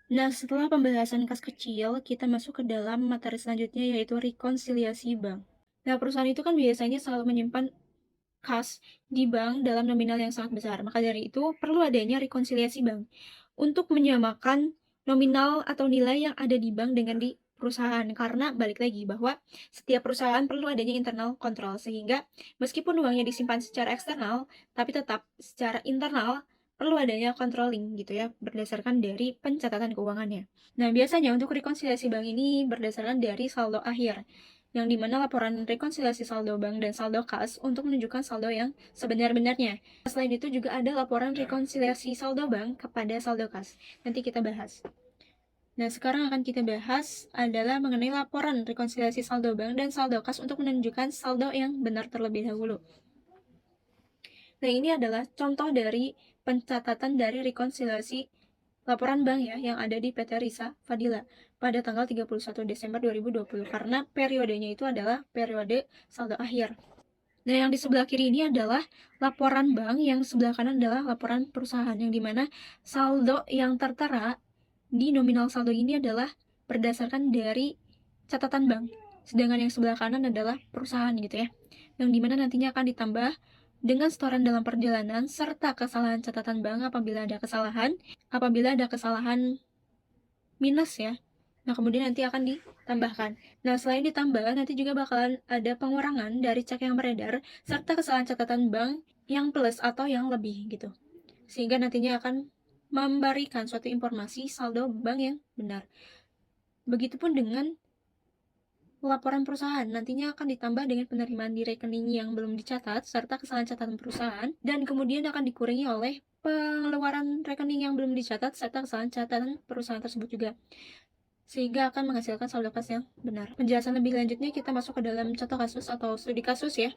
Nah, setelah pembahasan kas kecil, kita masuk ke dalam materi selanjutnya yaitu rekonsiliasi bank. Nah, perusahaan itu kan biasanya selalu menyimpan kas di bank dalam nominal yang sangat besar. Maka dari itu, perlu adanya rekonsiliasi bank untuk menyamakan nominal atau nilai yang ada di bank dengan di perusahaan. Karena balik lagi bahwa setiap perusahaan perlu adanya internal control sehingga meskipun uangnya disimpan secara eksternal, tapi tetap secara internal perlu adanya controlling gitu ya, berdasarkan dari pencatatan keuangannya. Nah, biasanya untuk rekonsiliasi bank ini berdasarkan dari saldo akhir yang dimana laporan rekonsiliasi saldo bank dan saldo kas untuk menunjukkan saldo yang sebenar-benarnya. Selain itu juga ada laporan rekonsiliasi saldo bank kepada saldo kas. Nanti kita bahas. Nah, sekarang akan kita bahas adalah mengenai laporan rekonsiliasi saldo bank dan saldo kas untuk menunjukkan saldo yang benar terlebih dahulu. Nah, ini adalah contoh dari pencatatan dari rekonsiliasi laporan bank ya yang ada di PT Risa Fadila pada tanggal 31 Desember 2020 karena periodenya itu adalah periode saldo akhir. Nah, yang di sebelah kiri ini adalah laporan bank, yang sebelah kanan adalah laporan perusahaan, yang dimana saldo yang tertera di nominal saldo ini adalah berdasarkan dari catatan bank. Sedangkan yang sebelah kanan adalah perusahaan gitu ya. Yang dimana nantinya akan ditambah dengan setoran dalam perjalanan serta kesalahan catatan bank apabila ada kesalahan minus ya. Nah, kemudian nanti akan ditambahkan. Nah, selain ditambah, nanti juga bakalan ada pengurangan dari cek yang beredar, serta kesalahan catatan bank yang plus atau yang lebih gitu. Sehingga nantinya akan memberikan suatu informasi saldo bank yang benar. Begitupun dengan laporan perusahaan, nantinya akan ditambah dengan penerimaan di rekening yang belum dicatat, serta kesalahan catatan perusahaan, dan kemudian akan dikurangi oleh pengeluaran rekening yang belum dicatat, serta kesalahan catatan perusahaan tersebut juga, sehingga akan menghasilkan saldo kas yang benar. Penjelasan lebih lanjutnya kita masuk ke dalam contoh kasus atau studi kasus ya,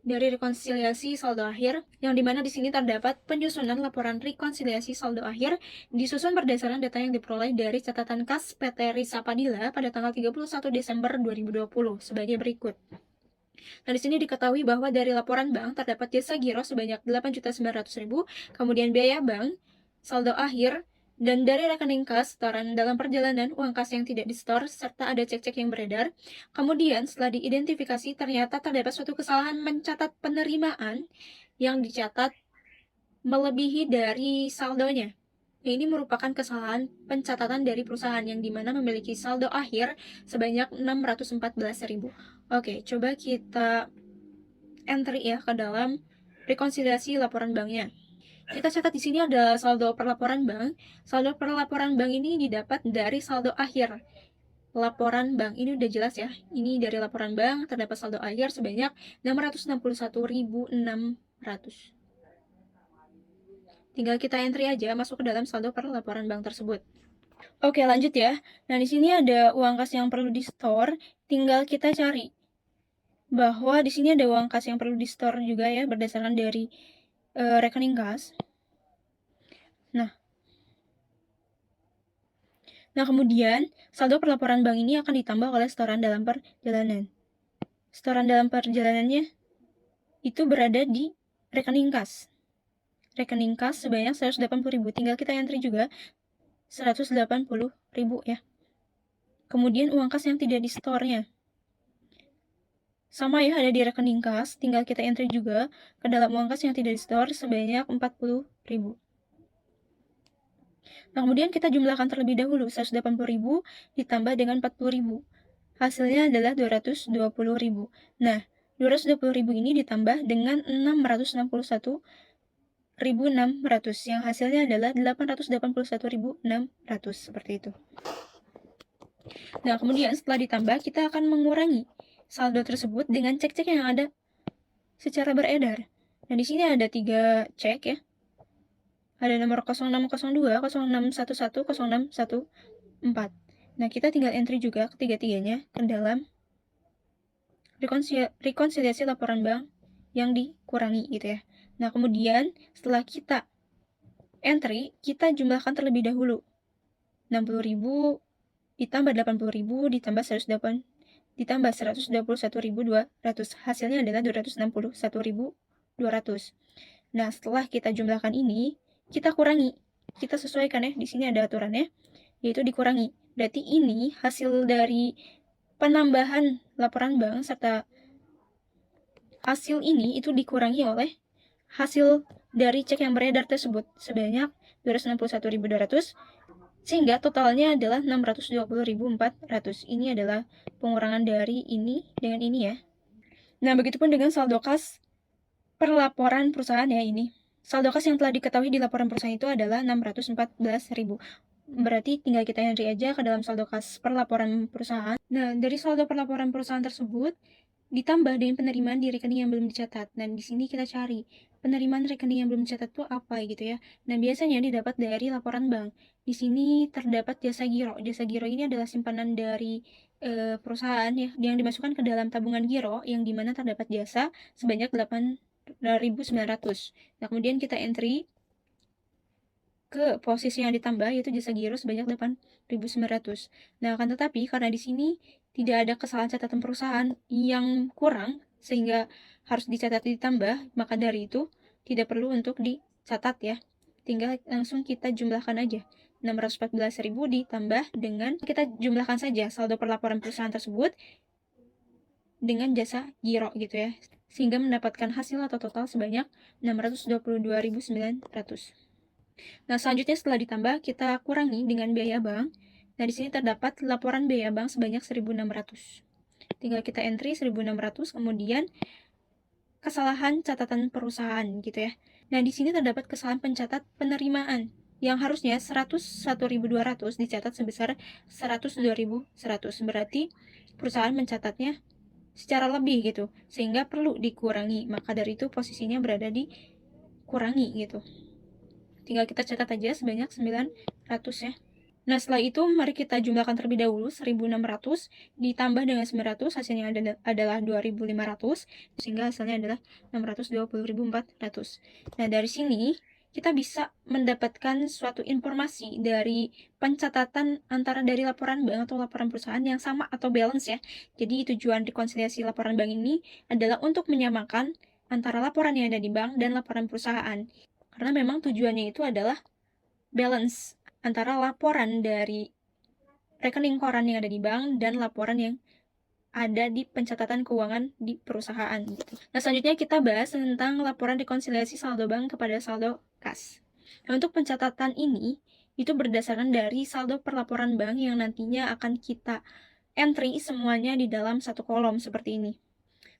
dari rekonsiliasi saldo akhir, yang dimana di sini terdapat penyusunan laporan rekonsiliasi saldo akhir disusun berdasarkan data yang diperoleh dari catatan kas PT Risa Padilla pada tanggal 31 Desember 2020 sebagai berikut. Nah, di sini diketahui bahwa dari laporan bank terdapat jasa giro sebanyak 8.900.000, kemudian biaya bank, saldo akhir, dan dari rekening kas setoran dalam perjalanan uang kas yang tidak disetor serta ada cek-cek yang beredar. Kemudian setelah diidentifikasi ternyata terdapat suatu kesalahan mencatat penerimaan yang dicatat melebihi dari saldonya. Ini merupakan kesalahan pencatatan dari perusahaan yang dimana memiliki saldo akhir sebanyak 614.000. Oke, coba kita entry ya ke dalam rekonsiliasi laporan banknya. Kita catat di sini ada saldo per laporan bank. Saldo per laporan bank ini didapat dari saldo akhir laporan bank. Ini udah jelas ya. Ini dari laporan bank terdapat saldo akhir sebanyak 661.600. Tinggal kita entry aja masuk ke dalam saldo per laporan bank tersebut. Oke, lanjut ya. Nah, di sini ada uang kas yang perlu di-store, tinggal kita cari bahwa di sini ada uang kas yang perlu di-store juga ya berdasarkan dari rekening kas. Nah, kemudian saldo per laporan bank ini akan ditambah oleh setoran dalam perjalanan. Setoran dalam perjalanannya itu berada di rekening kas. Rekening kas sebanyak 180.000. Tinggal kita entry juga 180.000 ya. Kemudian uang kas yang tidak di-store-nya. Sama ya, ada di rekening kas, tinggal kita entry juga ke dalam uang kas yang tidak di-store sebanyak 40.000. Nah, kemudian kita jumlahkan terlebih dahulu, 180.000 ditambah dengan 40.000. Hasilnya adalah 220.000. Nah, 220.000 ini ditambah dengan 661.600, yang hasilnya adalah 881.600, seperti itu. Nah, kemudian setelah ditambah, kita akan mengurangi saldo tersebut dengan cek-cek yang ada secara beredar. Nah, di sini ada 3 cek ya. Ada nomor 0602, 0611, 0614. Nah, kita tinggal entry juga ketiga-tiganya ke dalam rekonsiliasi laporan bank yang dikurangi gitu ya. Nah, kemudian setelah kita entry, kita jumlahkan terlebih dahulu. 60.000 ditambah 80.000 ditambah 121.200. Hasilnya adalah 261.200. Nah, setelah kita jumlahkan ini, kita kurangi. Kita sesuaikan ya. Di sini ada aturannya. yaitu dikurangi. Berarti ini hasil dari penambahan laporan bank serta hasil ini itu dikurangi oleh hasil dari cek yang beredar tersebut sebanyak 261.200, sehingga totalnya adalah 620.400. Ini adalah pengurangan dari ini dengan ini ya. Nah, begitupun dengan saldo kas per laporan perusahaan ya ini. Saldo kas yang telah diketahui di laporan perusahaan itu adalah 614.000. Berarti tinggal kita entry aja ke dalam saldo kas per laporan perusahaan. Nah, dari saldo per laporan perusahaan tersebut ditambah dengan penerimaan di rekening yang belum dicatat. Nah, di sini kita cari penerimaan rekening yang belum dicatat itu apa gitu ya. Nah, biasanya didapat dari laporan bank. Di sini terdapat jasa giro. Jasa giro ini adalah simpanan dari perusahaan ya yang dimasukkan ke dalam tabungan giro yang dimana terdapat jasa sebanyak 8.900. Nah, kemudian kita entry ke posisi yang ditambah yaitu jasa giro sebanyak 8.900. Nah, akan tetapi karena di sini tidak ada kesalahan catatan perusahaan yang kurang sehingga harus dicatat ditambah, maka dari itu tidak perlu untuk dicatat ya. Tinggal langsung kita jumlahkan aja. 614.000 ditambah dengan kita jumlahkan saja saldo perlaporan perusahaan tersebut dengan jasa giro gitu ya. Sehingga mendapatkan hasil atau total sebanyak 622.900. Nah, selanjutnya setelah ditambah, kita kurangi dengan biaya bank. Nah, di sini terdapat laporan biaya bank sebanyak 1.600. Tinggal kita entry 1.600, kemudian kesalahan catatan perusahaan gitu ya. Nah, di sini terdapat kesalahan pencatat penerimaan yang harusnya 101.200 dicatat sebesar 102.100. Berarti perusahaan mencatatnya secara lebih gitu, sehingga perlu dikurangi. Maka dari itu posisinya berada di kurangi gitu. Tinggal kita catat aja sebanyak 900 ya. Nah, setelah itu mari kita jumlahkan terlebih dahulu 1.600 ditambah dengan 900, hasilnya adalah 2.500, sehingga hasilnya adalah 620.400. Nah, dari sini kita bisa mendapatkan suatu informasi dari pencatatan antara dari laporan bank atau laporan perusahaan yang sama atau balance ya. Jadi tujuan rekonsiliasi laporan bank ini adalah untuk menyamakan antara laporan yang ada di bank dan laporan perusahaan. Karena memang tujuannya itu adalah balance antara laporan dari rekening koran yang ada di bank dan laporan yang ada di pencatatan keuangan di perusahaan gitu. Nah, selanjutnya kita bahas tentang laporan rekonsiliasi saldo bank kepada saldo kas. Nah, untuk pencatatan ini itu berdasarkan dari saldo perlaporan bank yang nantinya akan kita entry semuanya di dalam satu kolom seperti ini.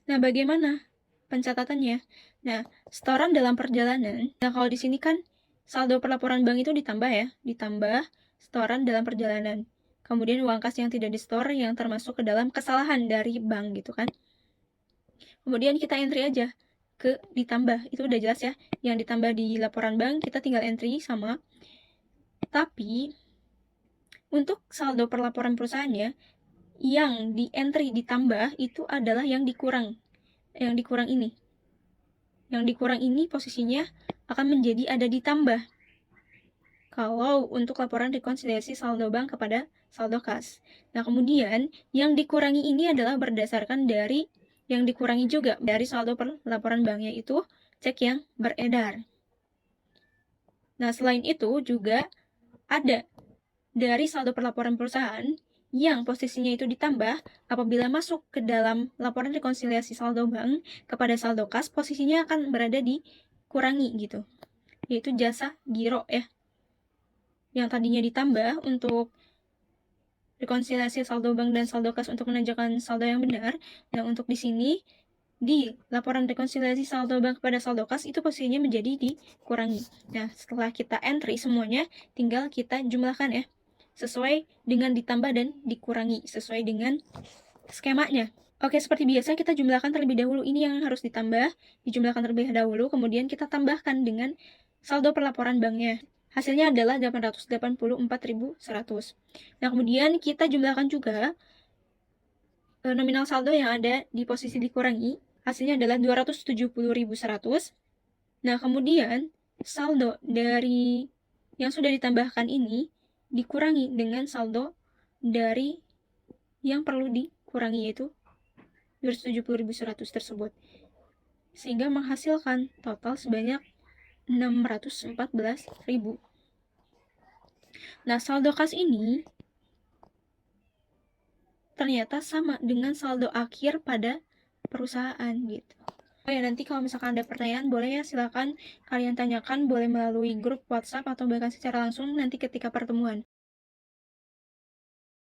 Nah, bagaimana pencatatannya? Nah, setoran dalam perjalanan. Nah, kalau di sini kan saldo perlaporan bank itu ditambah ya, ditambah setoran dalam perjalanan. Kemudian uang kas yang tidak di-store yang termasuk ke dalam kesalahan dari bank gitu kan. Kemudian kita entry aja ke ditambah, itu udah jelas ya. Yang ditambah di laporan bank kita tinggal entry sama. Tapi untuk saldo perlaporan perusahaannya yang di entry ditambah itu adalah yang dikurang. Yang dikurang ini. Yang dikurang ini posisinya akan menjadi ada ditambah kalau untuk laporan rekonsiliasi saldo bank kepada saldo kas. Nah, kemudian yang dikurangi ini adalah berdasarkan dari yang dikurangi juga dari saldo per laporan bank, yaitu cek yang beredar. Nah, selain itu juga ada dari saldo perlaporan perusahaan yang posisinya itu ditambah apabila masuk ke dalam laporan rekonsiliasi saldo bank kepada saldo kas, posisinya akan berada di kurangi gitu, yaitu jasa giro ya, yang tadinya ditambah untuk rekonsiliasi saldo bank dan saldo kas untuk menanjakan saldo yang benar. Nah, untuk di sini di laporan rekonsiliasi saldo bank kepada saldo kas itu posisinya menjadi dikurangi. Nah, setelah kita entry semuanya, tinggal kita jumlahkan ya, sesuai dengan ditambah dan dikurangi, sesuai dengan skemanya. Oke, seperti biasa kita jumlahkan terlebih dahulu. Ini yang harus ditambah, dijumlahkan terlebih dahulu, kemudian kita tambahkan dengan saldo perlaporan banknya. Hasilnya adalah 884.100. Nah, kemudian kita jumlahkan juga nominal saldo yang ada di posisi dikurangi. Hasilnya adalah 270.100. Nah, kemudian saldo dari yang sudah ditambahkan ini dikurangi dengan saldo dari yang perlu dikurangi, yaitu 270.100 tersebut. Sehingga menghasilkan total sebanyak 614.000. Nah, saldo kas ini ternyata sama dengan saldo akhir pada perusahaan gitu. Oh ya, nanti kalau misalkan ada pertanyaan boleh ya silakan kalian tanyakan, boleh melalui grup WhatsApp atau bahkan secara langsung nanti ketika pertemuan.